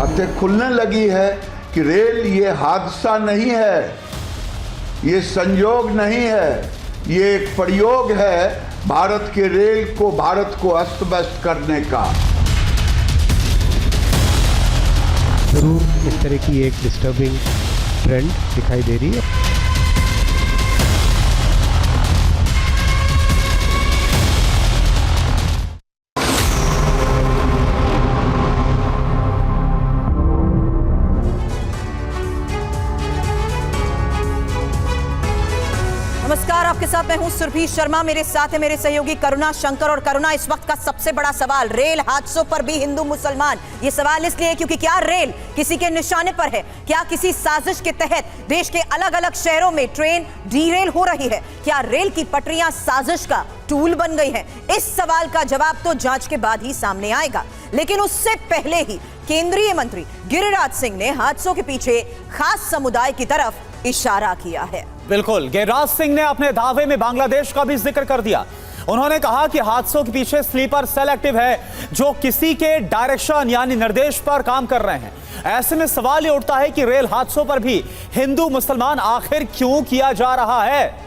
बातें खुलने लगी है कि रेल ये हादसा नहीं है, ये संयोग नहीं है, ये एक प्रयोग है भारत के रेल को, भारत को अस्त व्यस्त करने का। जरूर इस तरह की एक डिस्टर्बिंग ट्रेंड दिखाई दे रही है। नमस्कार, आपके साथ मैं हूं सुरभि शर्मा, मेरे साथ है मेरे सहयोगी करुणा शंकर। और करुणा, इस वक्त का सबसे बड़ा सवाल, रेल हादसों पर भी हिंदू मुसलमान। ये सवाल इसलिए क्योंकि क्या रेल किसी के निशाने पर है? क्या किसी साजिश के तहत देश के अलग अलग शहरों में ट्रेन डीरेल हो रही है? क्या रेल की पटरियां साजिश का टूल बन गई हैं? इस सवाल का जवाब तो जांच के बाद ही सामने आएगा, लेकिन उससे पहले ही केंद्रीय मंत्री गिरिराज सिंह ने हादसों के पीछे खास समुदाय की तरफ इशारा किया है। बिल्कुल, गिरिराज सिंह ने अपने दावे में बांग्लादेश का भी जिक्र कर दिया। उन्होंने कहा कि हादसों के पीछे स्लीपर सेल एक्टिव है, जो किसी के डायरेक्शन यानी निर्देश पर काम कर रहे हैं। ऐसे में सवाल ये उठता है कि रेल हादसों पर भी हिंदू मुसलमान आखिर क्यों किया जा रहा है?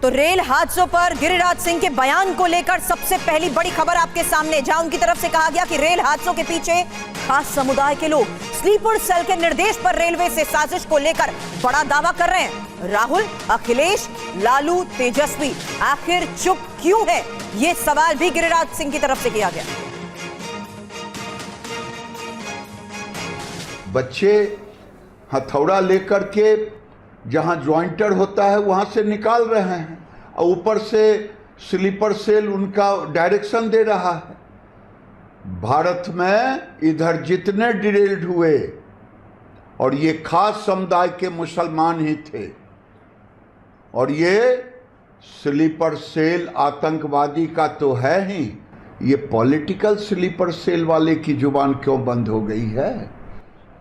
तो रेल हादसों पर गिरिराज सिंह के बयान को लेकर सबसे पहली बड़ी खबर आपके सामने, जहां उनकी तरफ से कहा गया कि रेल हादसों के पीछे खास समुदाय के लोग स्लीपर सेल के निर्देश पर रेलवे से साजिश को लेकर बड़ा दावा कर रहे हैं। राहुल, अखिलेश, लालू, तेजस्वी आखिर चुप क्यों है? यह सवाल भी गिरिराज सिंह की तरफ से किया गया। बच्चे हथौड़ा लेकर के जहां ज्वाइंटर होता है वहां से निकाल रहे हैं और ऊपर से स्लीपर सेल उनका डायरेक्शन दे रहा है। भारत में इधर जितने डिरेल्ड हुए और ये खास समुदाय के मुसलमान ही थे, और ये स्लीपर सेल आतंकवादी का तो है ही, ये पॉलिटिकल स्लीपर सेल वाले की जुबान क्यों बंद हो गई है?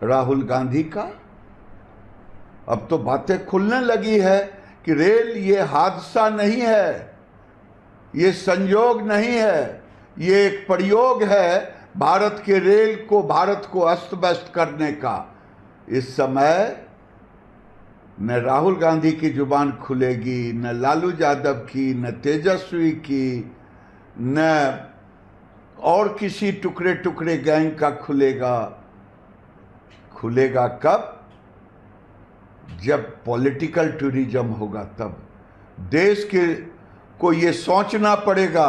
राहुल गांधी का। अब तो बातें खुलने लगी है कि रेल ये हादसा नहीं है, ये संयोग नहीं है, ये एक प्रयोग है भारत के रेल को, भारत को अस्त व्यस्त करने का। इस समय न राहुल गांधी की जुबान खुलेगी, न लालू यादव की, न तेजस्वी की, न और किसी टुकड़े टुकड़े गैंग का खुलेगा। खुलेगा कब? जब पॉलिटिकल टूरिज्म होगा तब। देश के को ये सोचना पड़ेगा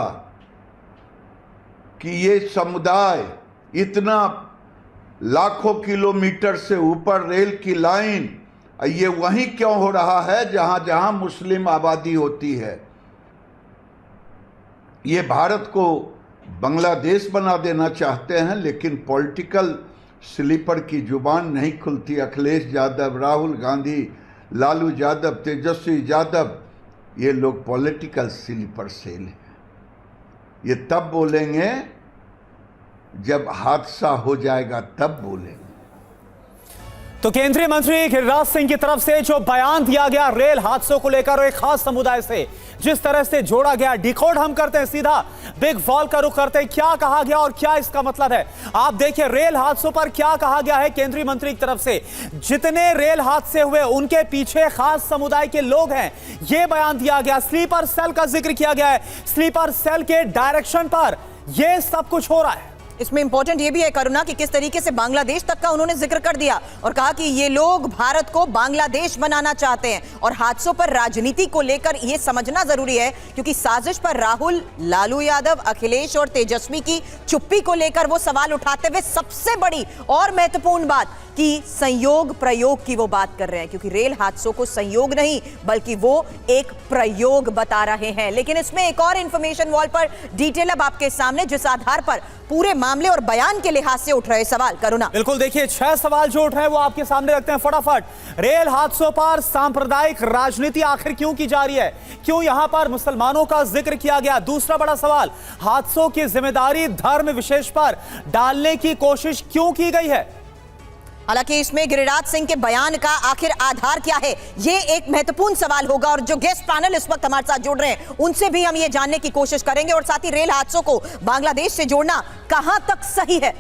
कि ये समुदाय इतना लाखों किलोमीटर से ऊपर रेल की लाइन, ये वहीं क्यों हो रहा है जहां जहां मुस्लिम आबादी होती है। ये भारत को बांग्लादेश बना देना चाहते हैं, लेकिन पॉलिटिकल स्लीपर की जुबान नहीं खुलती। अखिलेश यादव, राहुल गांधी, लालू यादव, तेजस्वी यादव, ये लोग पॉलिटिकल स्लीपर सेल हैं। ये तब बोलेंगे जब हादसा हो जाएगा, तब बोलेंगे। तो केंद्रीय मंत्री गिरिराज सिंह की तरफ से जो बयान दिया गया रेल हादसों को लेकर, एक खास समुदाय से जिस तरह से जोड़ा गया, डिकोड हम करते हैं, सीधा बिग वॉल का रुख करते हैं। क्या कहा गया और क्या इसका मतलब है, आप देखिए। रेल हादसों पर क्या कहा गया है केंद्रीय मंत्री की तरफ से? जितने रेल हादसे हुए उनके पीछे खास समुदाय के लोग हैं, यह बयान दिया गया। स्लीपर सेल का जिक्र किया गया है, स्लीपर सेल के डायरेक्शन पर यह सब कुछ हो रहा है। इसमें इंपॉर्टेंट ये भी है करुणा कि किस तरीके से बांग्लादेश तक का उन्होंने जिक्र कर दिया और कहा कि ये लोग भारत को बांग्लादेश बनाना चाहते हैं। और हादसों पर राजनीति को लेकर ये समझना जरूरी है, क्योंकि साजिश पर राहुल, लालू यादव, अखिलेश और तेजस्वी की चुप्पी को लेकर वो सवाल उठाते हुए सबसे बड़ी और महत्वपूर्ण बात कि संयोग प्रयोग की वो बात कर रहे हैं, क्योंकि रेल हादसों को संयोग नहीं बल्कि वो एक प्रयोग बता रहे हैं। लेकिन इसमें एक और इंफॉर्मेशन वॉल पर डिटेल अब आपके सामने, जिस आधार पर पूरे मामले और बयान के लिहाज से उठ रहे सवाल। करुणा, बिल्कुल, देखिए 6 सवाल जो उठ रहे हैं वो आपके सामने रखते हैं फटाफट। रेल हादसों पर सांप्रदायिक राजनीति आखिर क्यों की जा रही है? क्यों यहां पर मुसलमानों का जिक्र किया गया? दूसरा बड़ा सवाल, हादसों की जिम्मेदारी धर्म विशेष पर डालने की कोशिश क्यों की गई है? हालांकि इसमें गिरिराज सिंह के बयान का आखिर आधार क्या है, ये एक महत्वपूर्ण सवाल होगा। और जो गेस्ट पैनल इस वक्त हमारे साथ जुड़ रहे हैं उनसे भी हम ये जानने की कोशिश करेंगे, और साथ ही रेल हादसों को बांग्लादेश से जोड़ना कहां तक सही है।